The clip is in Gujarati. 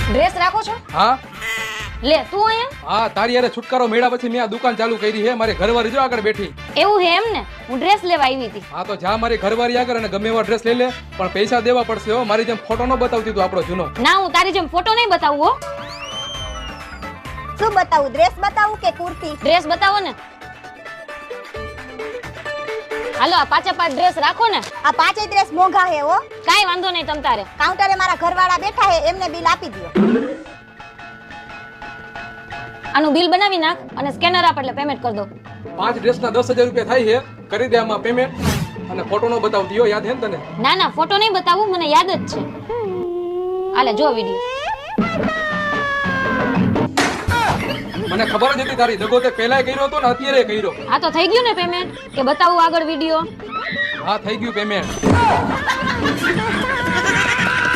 ડ્રેસ રાખો છો? હા લે તું અહીંયા. હા તારી યારે છુટકારો મેળા પછી મેં આ દુકાન ચાલુ કરી છે. મારી ઘરવાળી જો આગળ બેઠી. એવું હે એમ ને? હું ડ્રેસ લેવા આવી હતી. હા તો જા મારી ઘરવાળી આગળ અને ગમે એવો ડ્રેસ લઈ લે, પણ પૈસા દેવા પડશે હો. મારી જેમ ફોટો ન બતાવતી તું આપણો જૂનો. ના હું તારી જેમ ફોટો નહીં બતાવું હો. શું બતાવું? ડ્રેસ બતાવું કે કુર્તી? ડ્રેસ બતાવો ને. હાલો આ પાંચે પાંચ ડ્રેસ રાખો ને. આ પાંચેય ડ્રેસ મોંઘા હે હો. કાઈ વાંધો નહીં તમ તારે. કાઉન્ટરે મારા ઘરવાળા બેઠા હે, એમને બિલ આપી દો. આનું બિલ બનાવી નાખ અને સ્કેનર આપ એટલે પેમેન્ટ કરી દો. 5 ડ્રેસના 10,000 રૂપિયા થાય છે. કરી દે આમાં પેમેન્ટ. અને ફોટો નો બતાવતી હો, યાદ હે ને તને? ના ના ફોટો નહીં બતાવું, મને યાદ જ છે. હાલે જો વિડિયો. મને ખબર જ હતી તારી દગો તે પહેલાય કર્યો હતો ને અત્યારે કર્યો. આ તો થઈ ગયું ને પેમેન્ટ કે બતાવું આગળ વિડિયો? હા થઈ ગયું પેમેન્ટ.